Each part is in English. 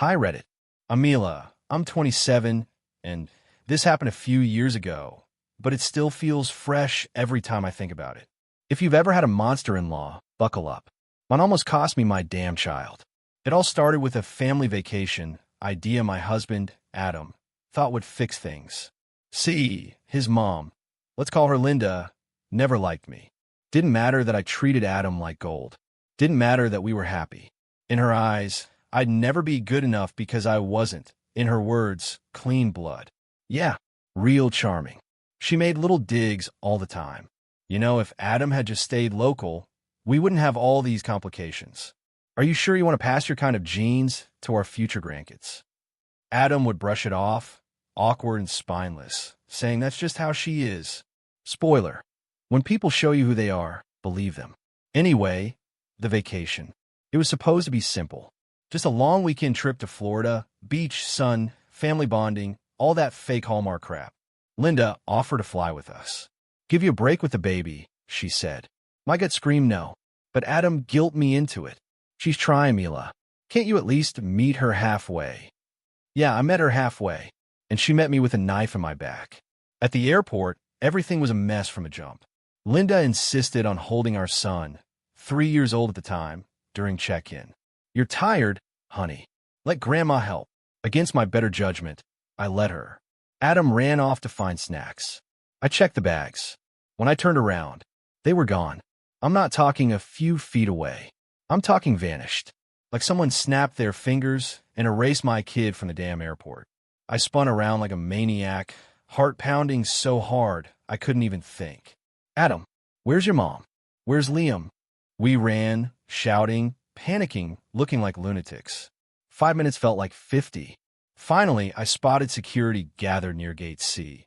Hi Reddit. I'm Mila. I'm 27, and this happened a few years ago, but it still feels fresh every time I think about it. If you've ever had a monster-in-law, buckle up. One almost cost me my damn child. It all started with a family vacation idea my husband, Adam, thought would fix things. See, his mom, let's call her Linda, never liked me. Didn't matter that I treated Adam like gold. Didn't matter that we were happy. In her eyes, I'd never be good enough because I wasn't, in her words, clean blood. Yeah, real charming. She made little digs all the time. You know, if Adam had just stayed local, we wouldn't have all these complications. Are you sure you want to pass your kind of genes to our future grandkids? Adam would brush it off, awkward and spineless, saying that's just how she is. Spoiler. When people show you who they are, believe them. Anyway, the vacation. It was supposed to be simple. Just a long weekend trip to Florida, beach, sun, family bonding, all that fake Hallmark crap. Linda offered to fly with us. Give you a break with the baby, she said. My gut screamed no, but Adam guilt me into it. She's trying, Mila. Can't you at least meet her halfway? Yeah, I met her halfway, and she met me with a knife in my back. At the airport, everything was a mess from a jump. Linda insisted on holding our son, 3 years old at the time, during check-in. You're tired, honey. Let Grandma help. Against my better judgment, I let her. Adam ran off to find snacks. I checked the bags. When I turned around, they were gone. I'm not talking a few feet away. I'm talking vanished. Like someone snapped their fingers and erased my kid from the damn airport. I spun around like a maniac, heart pounding so hard I couldn't even think. Adam, where's your mom? Where's Liam? We ran, shouting, panicking, looking like lunatics. 5 minutes felt like 50. Finally, I spotted security gathered near Gate C.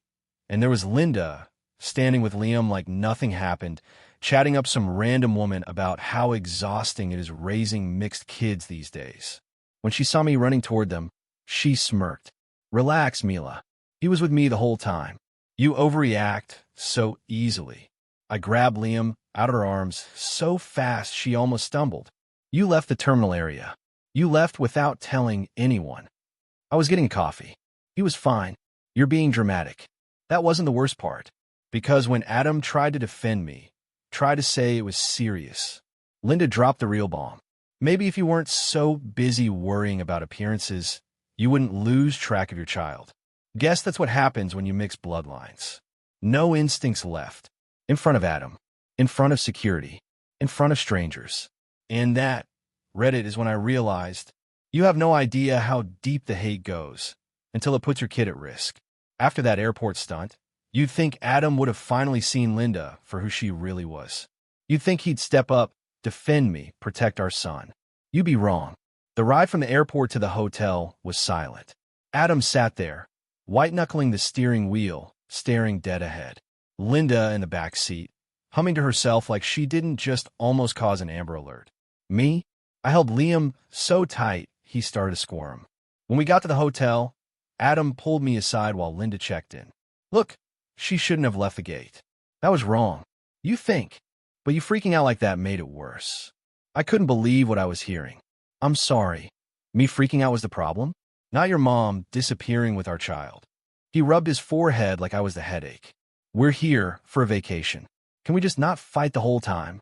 And there was Linda, standing with Liam like nothing happened, chatting up some random woman about how exhausting it is raising mixed kids these days. When she saw me running toward them, she smirked. Relax, Mila. He was with me the whole time. You overreact so easily. I grabbed Liam out of her arms so fast she almost stumbled. You left the terminal area. You left without telling anyone. I was getting coffee. He was fine. You're being dramatic. That wasn't the worst part. Because when Adam tried to defend me, tried to say it was serious, Linda dropped the real bomb. Maybe if you weren't so busy worrying about appearances, you wouldn't lose track of your child. Guess that's what happens when you mix bloodlines. No instincts left. In front of Adam. In front of security. In front of strangers. And that, Reddit, is when I realized you have no idea how deep the hate goes until it puts your kid at risk. After that airport stunt, you'd think Adam would have finally seen Linda for who she really was. You'd think he'd step up, defend me, protect our son. You'd be wrong. The ride from the airport to the hotel was silent. Adam sat there, white-knuckling the steering wheel, staring dead ahead. Linda in the back seat, humming to herself like she didn't just almost cause an Amber Alert. Me? I held Liam so tight he started to squirm. When we got to the hotel, Adam pulled me aside while Linda checked in. Look, she shouldn't have left the gate. That was wrong. You think. But you freaking out like that made it worse. I couldn't believe what I was hearing. I'm sorry. Me freaking out was the problem? Not your mom disappearing with our child. He rubbed his forehead like I was the headache. We're here for a vacation. Can we just not fight the whole time?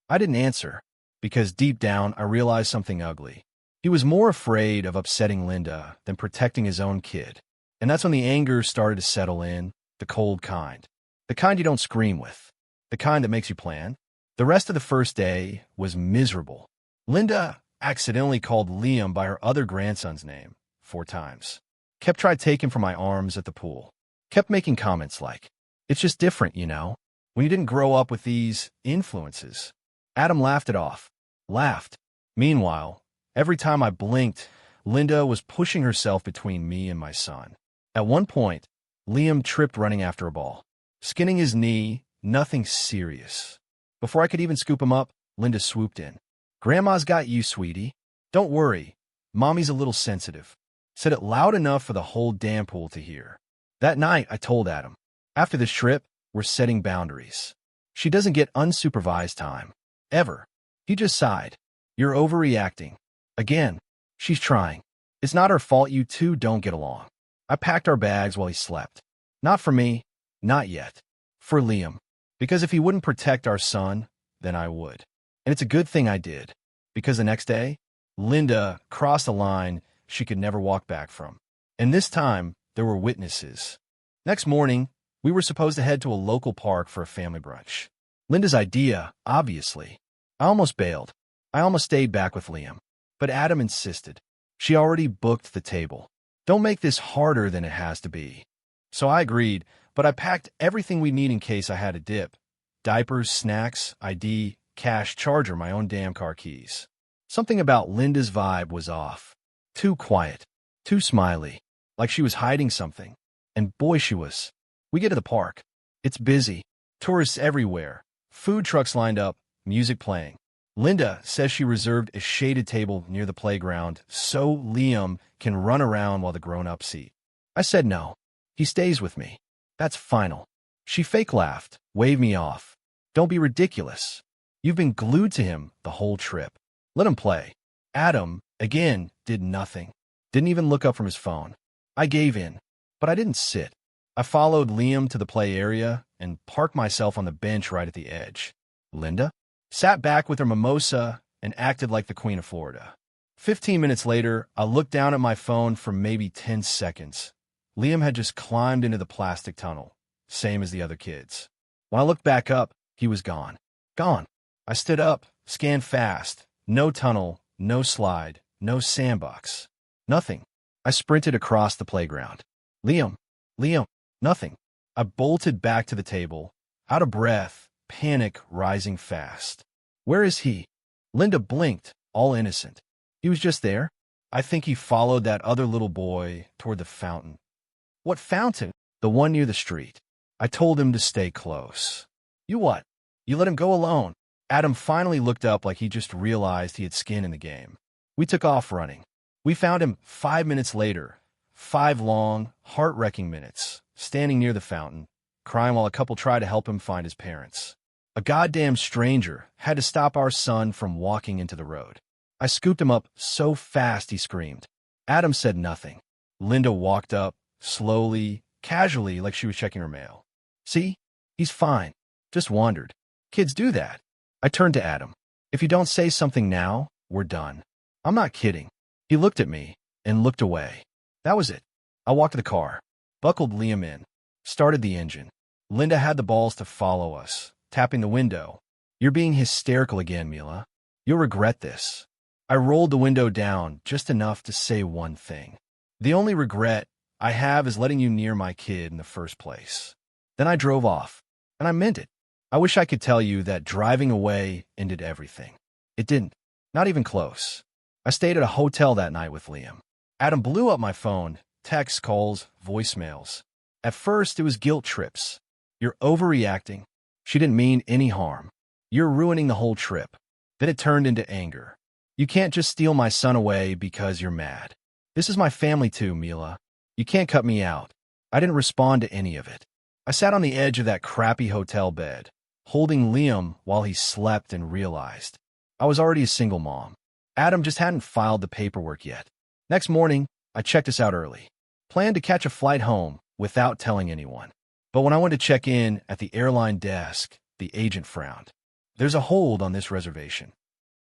I didn't answer, because deep down I realized something ugly. He was more afraid of upsetting Linda than protecting his own kid. And that's when the anger started to settle in, the cold kind. The kind you don't scream with. The kind that makes you plan. The rest of the first day was miserable. Linda accidentally called Liam by her other grandson's name 4 times. Kept trying to take him from my arms at the pool. Kept making comments like, it's just different, you know, when you didn't grow up with these influences. Adam laughed it off. Laughed. Meanwhile, every time I blinked, Linda was pushing herself between me and my son. At one point, Liam tripped running after a ball. Skinning his knee, nothing serious. Before I could even scoop him up, Linda swooped in. Grandma's got you, sweetie. Don't worry. Mommy's a little sensitive. Said it loud enough for the whole damn pool to hear. That night, I told Adam, after this trip, we're setting boundaries. She doesn't get unsupervised time. Ever. He just sighed. You're overreacting. Again. She's trying. It's not her fault you two don't get along. I packed our bags while he slept. Not for me, not yet. For Liam. Because if he wouldn't protect our son, then I would. And it's a good thing I did. Because the next day, Linda crossed a line she could never walk back from. And this time, there were witnesses. Next morning, we were supposed to head to a local park for a family brunch. Linda's idea, obviously. I almost bailed. I almost stayed back with Liam. But Adam insisted. She already booked the table. Don't make this harder than it has to be. So I agreed, but I packed everything we need in case I had a dip. Diapers, snacks, ID, cash, charger, my own damn car keys. Something about Linda's vibe was off. Too quiet. Too smiley. Like she was hiding something. And boy, she was. We get to the park. It's busy. Tourists everywhere. Food trucks lined up. Music playing. Linda says she reserved a shaded table near the playground so Liam can run around while the grown-ups eat. I said no. He stays with me. That's final. She fake laughed, waved me off. Don't be ridiculous. You've been glued to him the whole trip. Let him play. Adam, again, did nothing. Didn't even look up from his phone. I gave in, but I didn't sit. I followed Liam to the play area and parked myself on the bench right at the edge. Linda sat back with her mimosa and acted like the Queen of Florida. 15 minutes later, I looked down at my phone for maybe 10 seconds. Liam had just climbed into the plastic tunnel, same as the other kids. When I looked back up, he was gone. Gone. I stood up, scanned fast. No tunnel, no slide, no sandbox. Nothing. I sprinted across the playground. Liam. Nothing. I bolted back to the table, out of breath, panic rising fast. Where is he? Linda blinked, all innocent. He was just there. I think he followed that other little boy toward the fountain. What fountain? The one near the street. I told him to stay close. You what? You let him go alone. Adam finally looked up like he just realized he had skin in the game. We took off running. We found him 5 minutes later. 5 long, heart-wrecking minutes, standing near the fountain, crying while a couple tried to help him find his parents. A goddamn stranger had to stop our son from walking into the road. I scooped him up so fast he screamed. Adam said nothing. Linda walked up, slowly, casually, like she was checking her mail. See? He's fine. Just wandered. Kids do that. I turned to Adam. If you don't say something now, we're done. I'm not kidding. He looked at me and looked away. That was it. I walked to the car, buckled Liam in, started the engine. Linda had the balls to follow us, tapping the window. You're being hysterical again, Mila. You'll regret this. I rolled the window down just enough to say one thing. The only regret I have is letting you near my kid in the first place. Then I drove off, and I meant it. I wish I could tell you that driving away ended everything. It didn't. Not even close. I stayed at a hotel that night with Liam. Adam blew up my phone, texts, calls, voicemails. At first, it was guilt trips. You're overreacting. She didn't mean any harm. You're ruining the whole trip. Then it turned into anger. You can't just steal my son away because you're mad. This is my family too, Mila. You can't cut me out. I didn't respond to any of it. I sat on the edge of that crappy hotel bed, holding Liam while he slept and realized I was already a single mom. Adam just hadn't filed the paperwork yet. Next morning, I checked us out early. Planned to catch a flight home without telling anyone. But when I went to check in at the airline desk, the agent frowned. There's a hold on this reservation.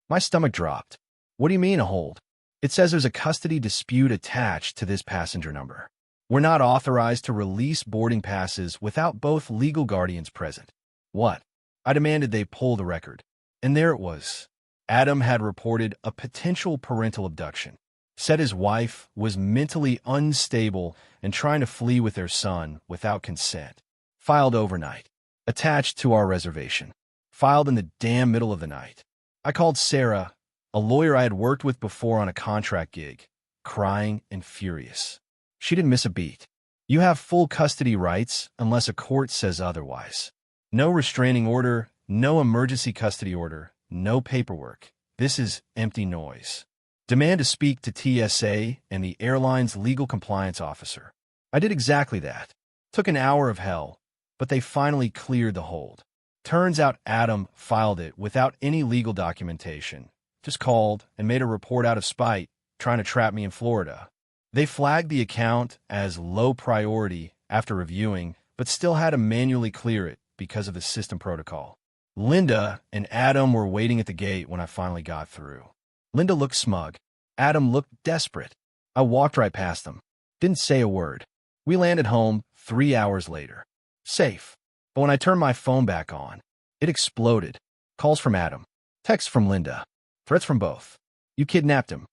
My stomach dropped. What do you mean a hold? It says there's a custody dispute attached to this passenger number. We're not authorized to release boarding passes without both legal guardians present. What? I demanded they pull the record. And there it was. Adam had reported a potential parental abduction. Said his wife was mentally unstable and trying to flee with their son without consent. Filed overnight. Attached to our reservation. Filed in the damn middle of the night. I called Sarah, a lawyer I had worked with before on a contract gig, crying and furious. She didn't miss a beat. You have full custody rights unless a court says otherwise. No restraining order, no emergency custody order, no paperwork. This is empty noise. Demand to speak to TSA and the airline's legal compliance officer. I did exactly that. Took an hour of hell, but they finally cleared the hold. Turns out Adam filed it without any legal documentation. Just called and made a report out of spite, trying to trap me in Florida. They flagged the account as low priority after reviewing, but still had to manually clear it because of the system protocol. Linda and Adam were waiting at the gate when I finally got through. Linda looked smug. Adam looked desperate. I walked right past them. Didn't say a word. We landed home 3 hours later. Safe. But when I turned my phone back on, it exploded. Calls from Adam. Texts from Linda. Threats from both. You kidnapped him.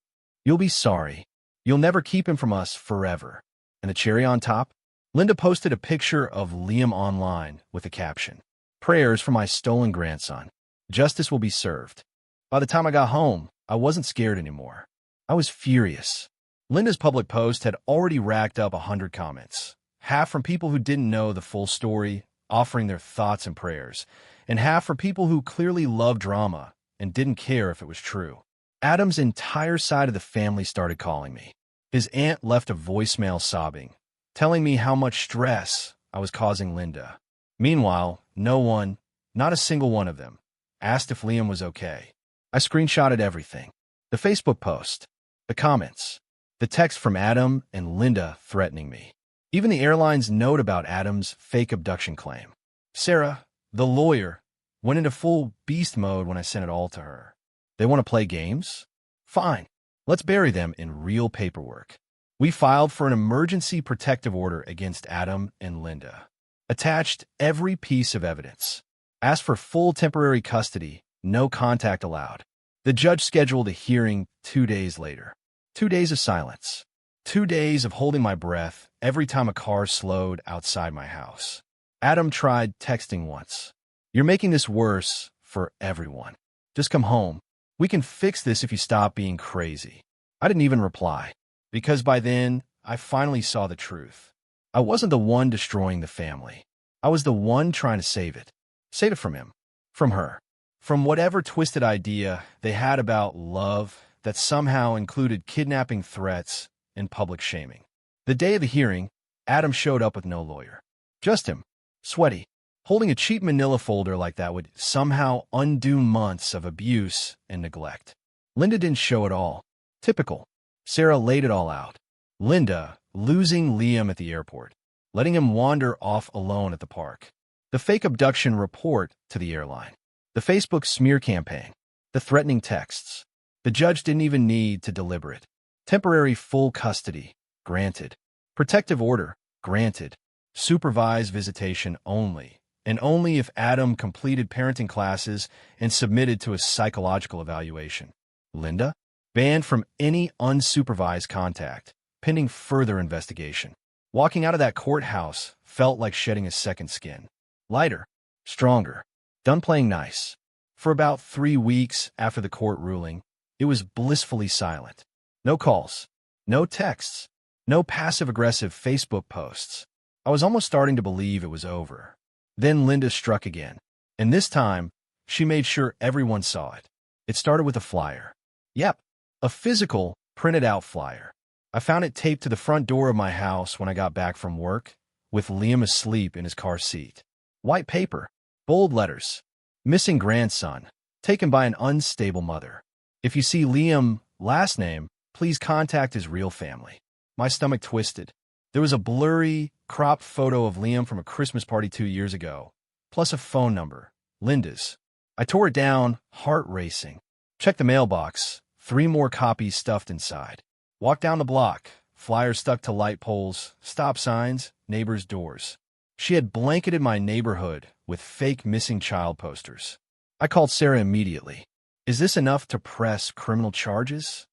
You'll be sorry. You'll never keep him from us forever. And the cherry on top? Linda posted a picture of Liam online with a caption. Prayers for my stolen grandson. Justice will be served. By the time I got home, I wasn't scared anymore. I was furious. Linda's public post had already racked up 100 comments, half from people who didn't know the full story, offering their thoughts and prayers, and half from people who clearly loved drama and didn't care if it was true. Adam's entire side of the family started calling me. His aunt left a voicemail sobbing, telling me how much stress I was causing Linda. Meanwhile, no one, not a single one of them, asked if Liam was okay. I screenshotted everything. The Facebook post, the comments, the text from Adam and Linda threatening me. Even the airline's note about Adam's fake abduction claim. Sarah, the lawyer, went into full beast mode when I sent it all to her. They want to play games? Fine. Let's bury them in real paperwork. We filed for an emergency protective order against Adam and Linda. Attached every piece of evidence. Asked for full temporary custody, no contact allowed. The judge scheduled a hearing 2 days later. 2 days of silence. 2 days of holding my breath every time a car slowed outside my house. Adam tried texting once. You're making this worse for everyone. Just come home. We can fix this if you stop being crazy. I didn't even reply, because by then, I finally saw the truth. I wasn't the one destroying the family. I was the one trying to save it. Save it from him. From her. From whatever twisted idea they had about love that somehow included kidnapping threats and public shaming. The day of the hearing, Adam showed up with no lawyer. Just him. Sweaty. Holding a cheap manila folder like that would somehow undo months of abuse and neglect. Linda didn't show at all. Typical. Sarah laid it all out. Linda losing Liam at the airport, letting him wander off alone at the park. The fake abduction report to the airline. The Facebook smear campaign. The threatening texts. The judge didn't even need to deliberate. Temporary full custody. Granted. Protective order. Granted. Supervised visitation only. And only if Adam completed parenting classes and submitted to a psychological evaluation. Linda? Banned from any unsupervised contact, pending further investigation. Walking out of that courthouse felt like shedding a second skin. Lighter. Stronger. Done playing nice. For about 3 weeks after the court ruling, it was blissfully silent. No calls. No texts. No passive-aggressive Facebook posts. I was almost starting to believe it was over. Then Linda struck again, and this time, she made sure everyone saw it. It started with a flyer. Yep, a physical, printed-out flyer. I found it taped to the front door of my house when I got back from work, with Liam asleep in his car seat. White paper, bold letters. Missing grandson, taken by an unstable mother. If you see Liam, last name, please contact his real family. My stomach twisted. There was a blurry, cropped photo of Liam from a Christmas party 2 years ago, plus a phone number, Linda's. I tore it down, heart racing. Checked the mailbox, 3 more copies stuffed inside. Walked down the block, flyers stuck to light poles, stop signs, neighbors' doors. She had blanketed my neighborhood with fake missing child posters. I called Sarah immediately. Is this enough to press criminal charges?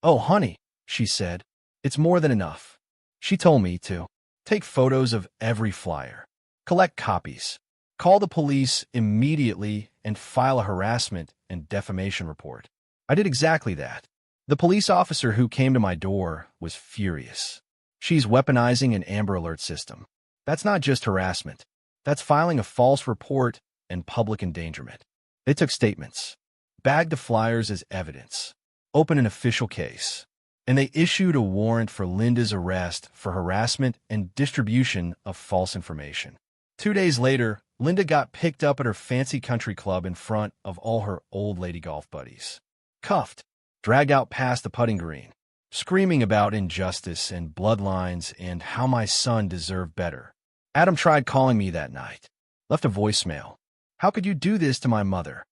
Oh, honey, she said. It's more than enough. She told me to take photos of every flyer, collect copies, call the police immediately, and file a harassment and defamation report. I did exactly that. The police officer who came to my door was furious. She's weaponizing an Amber Alert system. That's not just harassment. That's filing a false report and public endangerment. They took statements, bagged the flyers as evidence, opened an official case, and they issued a warrant for Linda's arrest for harassment and distribution of false information. 2 days later, Linda got picked up at her fancy country club in front of all her old lady golf buddies. Cuffed, dragged out past the putting green, screaming about injustice and bloodlines and how my son deserved better. Adam tried calling me that night. Left a voicemail. How could you do this to my mother?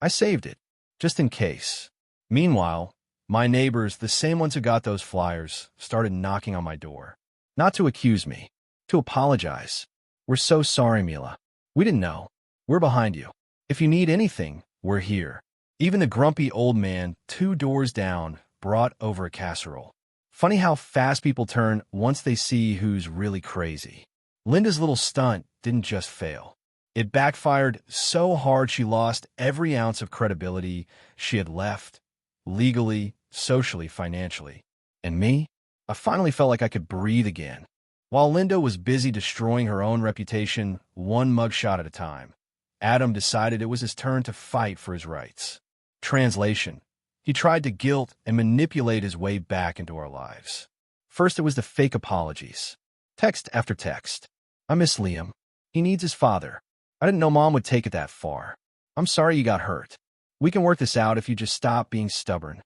I saved it, just in case. Meanwhile, my neighbors, the same ones who got those flyers, started knocking on my door. Not to accuse me, to apologize. We're so sorry, Mila. We didn't know. We're behind you. If you need anything, we're here. Even the grumpy old man 2 doors down brought over a casserole. Funny how fast people turn once they see who's really crazy. Linda's little stunt didn't just fail. It backfired so hard she lost every ounce of credibility she had left, legally, socially, financially. And me? I finally felt like I could breathe again. While Linda was busy destroying her own reputation one mugshot at a time, Adam decided it was his turn to fight for his rights. Translation: he tried to guilt and manipulate his way back into our lives. First, it was the fake apologies. Text after text. I miss Liam. He needs his father. I didn't know Mom would take it that far. I'm sorry you got hurt. We can work this out if you just stop being stubborn.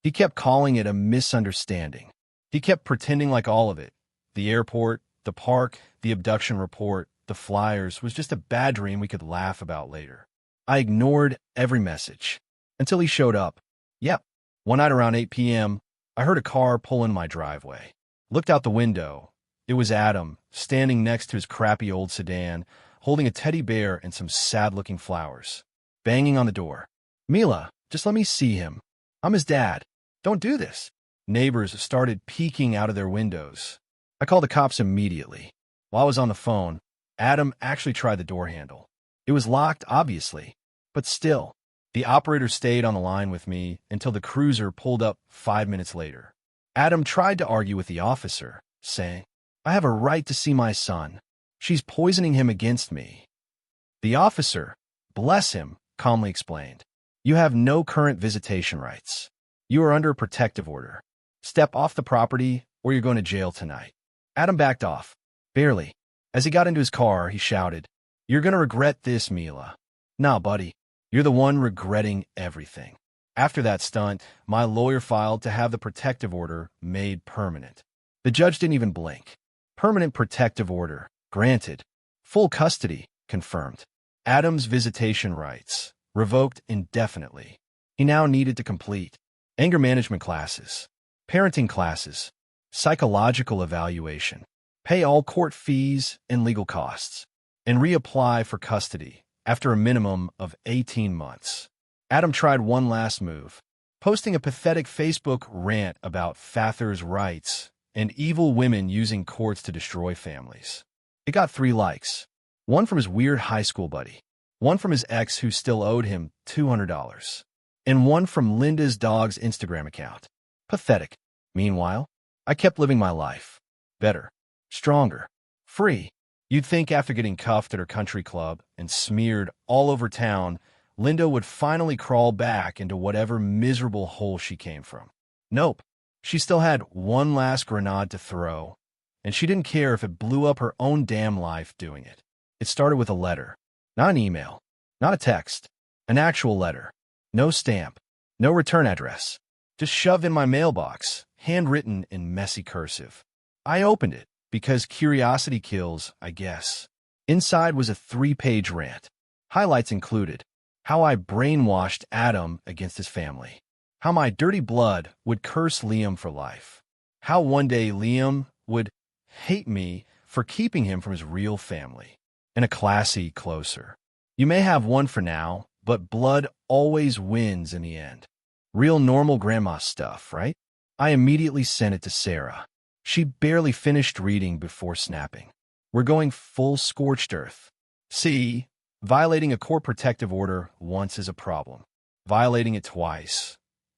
He kept calling it a misunderstanding. He kept pretending like all of it, the airport, the park, the abduction report, the flyers, was just a bad dream we could laugh about later. I ignored every message until he showed up. Yep. One night around 8 p.m., I heard a car pull in my driveway. Looked out the window. It was Adam, standing next to his crappy old sedan, holding a teddy bear and some sad-looking flowers. Banging on the door. Mila, just let me see him. I'm his dad. Don't do this. Neighbors started peeking out of their windows. I called the cops immediately. While I was on the phone, Adam actually tried the door handle. It was locked, obviously, but still. The operator stayed on the line with me until the cruiser pulled up 5 minutes later. Adam tried to argue with the officer, saying, I have a right to see my son. She's poisoning him against me. The officer, bless him, calmly explained, you have no current visitation rights. You are under a protective order. Step off the property or you're going to jail tonight. Adam backed off, barely. As he got into his car, he shouted, You're going to regret this, Mila. Nah, buddy. You're the one regretting everything. After that stunt, my lawyer filed to have the protective order made permanent. The judge didn't even blink. Permanent protective order, granted. Full custody, confirmed. Adam's visitation rights, revoked indefinitely. He now needed to complete anger management classes, parenting classes, psychological evaluation, pay all court fees and legal costs, and reapply for custody after a minimum of 18 months. Adam tried one last move, posting a pathetic Facebook rant about fathers' rights and evil women using courts to destroy families. It got 3 likes, one from his weird high school buddy, one from his ex who still owed him $200, and one from Linda's dog's Instagram account. Pathetic. Meanwhile, I kept living my life. Better, stronger, free. You'd think after getting cuffed at her country club and smeared all over town, Linda would finally crawl back into whatever miserable hole she came from. Nope. She still had one last grenade to throw, and she didn't care if it blew up her own damn life doing it. It started with a letter. Not an email. Not a text. An actual letter. No stamp. No return address. Just shoved in my mailbox, handwritten in messy cursive. I opened it, because curiosity kills, I guess. Inside was a 3-page rant. Highlights included how I brainwashed Adam against his family, how my dirty blood would curse Liam for life, how one day Liam would hate me for keeping him from his real family, and a classy closer. You may have one for now, but blood always wins in the end. Real normal grandma stuff, right? I immediately sent it to Sarah. She barely finished reading before snapping. We're going full scorched earth. See, violating a court protective order once is a problem. Violating it twice,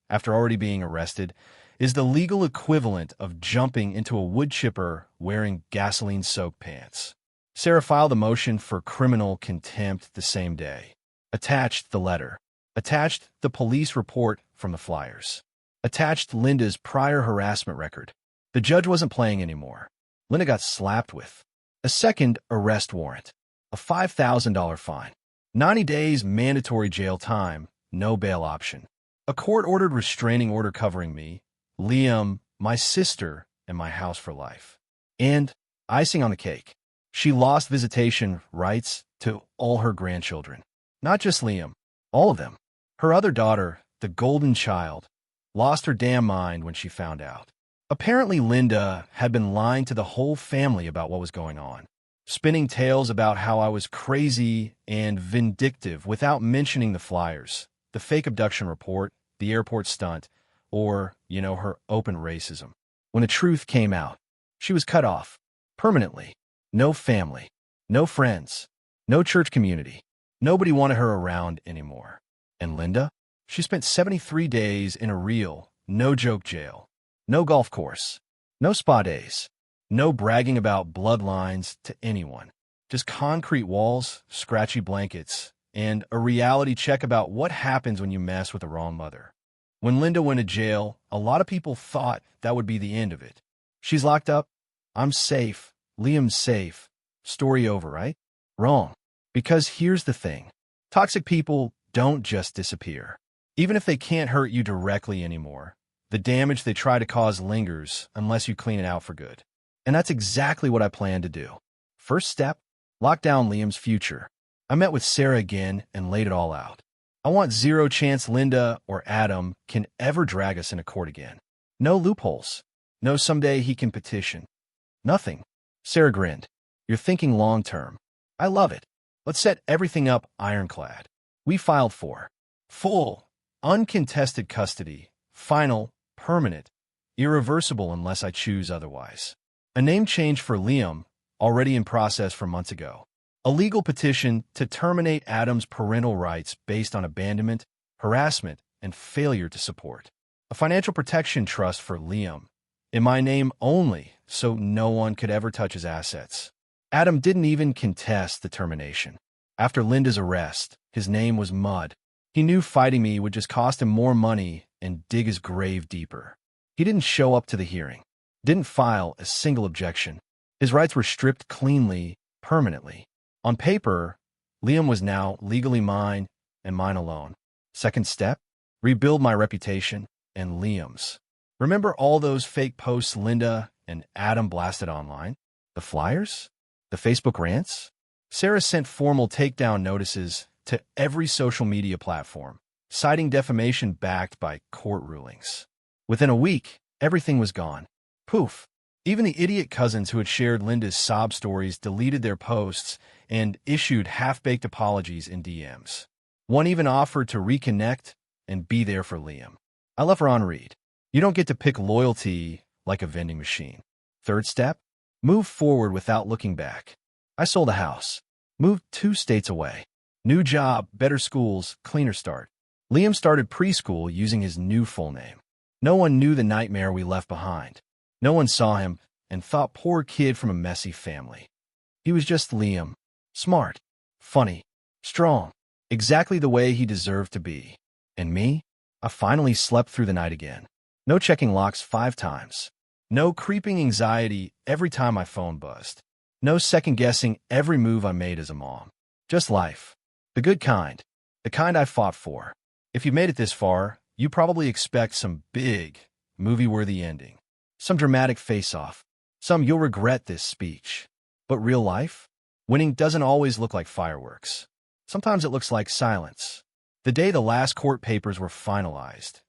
after already being arrested, is the legal equivalent of jumping into a wood chipper wearing gasoline-soaked pants. Sarah filed a motion for criminal contempt the same day. Attached the letter. Attached the police report from the flyers. Attached Linda's prior harassment record. The judge wasn't playing anymore. Linda got slapped with a second arrest warrant, a $5,000 fine, 90 days mandatory jail time, no bail option, a court-ordered restraining order covering me, Liam, my sister, and my house for life. And icing on the cake, she lost visitation rights to all her grandchildren. Not just Liam, all of them. Her other daughter, the golden child, lost her damn mind when she found out. Apparently, Linda had been lying to the whole family about what was going on, spinning tales about how I was crazy and vindictive without mentioning the flyers, the fake abduction report, the airport stunt, or, her open racism. When the truth came out, she was cut off, permanently. No family, no friends, no church community. Nobody wanted her around anymore. And Linda? She spent 73 days in a real, no-joke jail. No golf course, no spa days, no bragging about bloodlines to anyone. Just concrete walls, scratchy blankets, and a reality check about what happens when you mess with the wrong mother. When Linda went to jail, a lot of people thought that would be the end of it. She's locked up. I'm safe. Liam's safe. Story over, right? Wrong. Because here's the thing. Toxic people don't just disappear. Even if they can't hurt you directly anymore, the damage they try to cause lingers unless you clean it out for good. And that's exactly what I plan to do. First step, lock down Liam's future. I met with Sarah again and laid it all out. I want zero chance Linda or Adam can ever drag us into court again. No loopholes. No someday he can petition. Nothing. Sarah grinned. You're thinking long-term. I love it. Let's set everything up ironclad. We filed for full, uncontested custody, final, permanent, irreversible unless I choose otherwise. A name change for Liam, already in process for months ago. A legal petition to terminate Adam's parental rights based on abandonment, harassment, and failure to support. A financial protection trust for Liam, in my name only, so no one could ever touch his assets. Adam didn't even contest the termination. After Linda's arrest, his name was mud. He knew fighting me would just cost him more money and dig his grave deeper. He didn't show up to the hearing, didn't file a single objection. His rights were stripped cleanly, permanently. On paper, Liam was now legally mine and mine alone. Second step, rebuild my reputation and Liam's. Remember all those fake posts Linda and Adam blasted online? The flyers? The Facebook rants? Sarah sent formal takedown notices to every social media platform, citing defamation backed by court rulings. Within a week, everything was gone. Poof. Even the idiot cousins who had shared Linda's sob stories deleted their posts and issued half-baked apologies in DMs. One even offered to reconnect and be there for Liam. I left her on read. You don't get to pick loyalty like a vending machine. Third step, move forward without looking back. I sold a house, moved 2 states away. New job, better schools, cleaner start. Liam started preschool using his new full name. No one knew the nightmare we left behind. No one saw him and thought poor kid from a messy family. He was just Liam. Smart, funny, strong, exactly the way he deserved to be. And me? I finally slept through the night again. No checking locks 5 times. No creeping anxiety every time my phone buzzed. No second-guessing every move I made as a mom. Just life. The good kind. The kind I fought for. If you've made it this far, you probably expect some big, movie-worthy ending. Some dramatic face-off. Some you'll regret this speech. But real life? Winning doesn't always look like fireworks. Sometimes it looks like silence. The day the last court papers were finalized,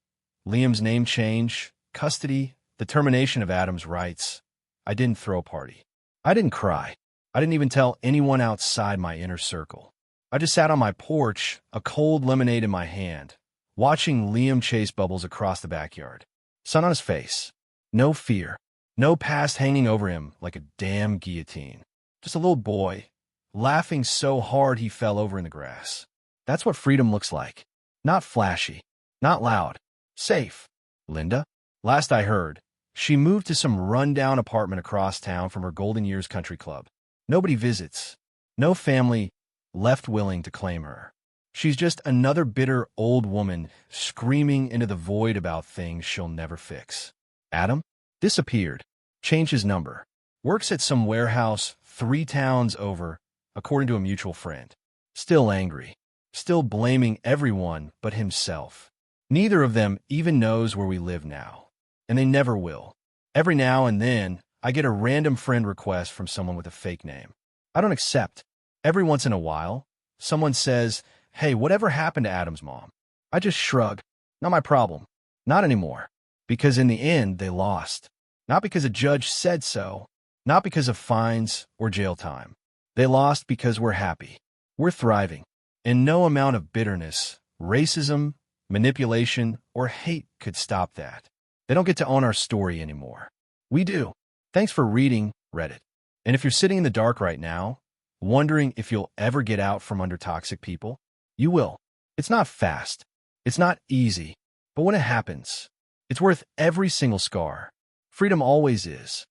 Liam's name change, custody, the termination of Adam's rights, I didn't throw a party. I didn't cry. I didn't even tell anyone outside my inner circle. I just sat on my porch, a cold lemonade in my hand, watching Liam chase Bubbles across the backyard. Sun on his face. No fear. No past hanging over him like a damn guillotine. Just a little boy, laughing so hard he fell over in the grass. That's what freedom looks like. Not flashy. Not loud. Safe. Linda? Last I heard, she moved to some run-down apartment across town from her golden years country club. Nobody visits. No family left willing to claim her. She's just another bitter old woman screaming into the void about things she'll never fix. Adam? Disappeared. Changed his number. Works at some warehouse 3 towns over, according to a mutual friend. Still angry. Still blaming everyone but himself. Neither of them even knows where we live now. and they never will. Every now and then, I get a random friend request from someone with a fake name. I don't accept. Every once in a while, someone says, "Hey, whatever happened to Adam's mom?" I just shrug. Not my problem. Not anymore. Because in the end, they lost. Not because a judge said so. Not because of fines or jail time. They lost because we're happy. We're thriving. And no amount of bitterness, racism, manipulation, or hate could stop that. They don't get to own our story anymore. We do. Thanks for reading, Reddit. And if you're sitting in the dark right now, wondering if you'll ever get out from under toxic people, you will. It's not fast. It's not easy. But when it happens, it's worth every single scar. Freedom always is.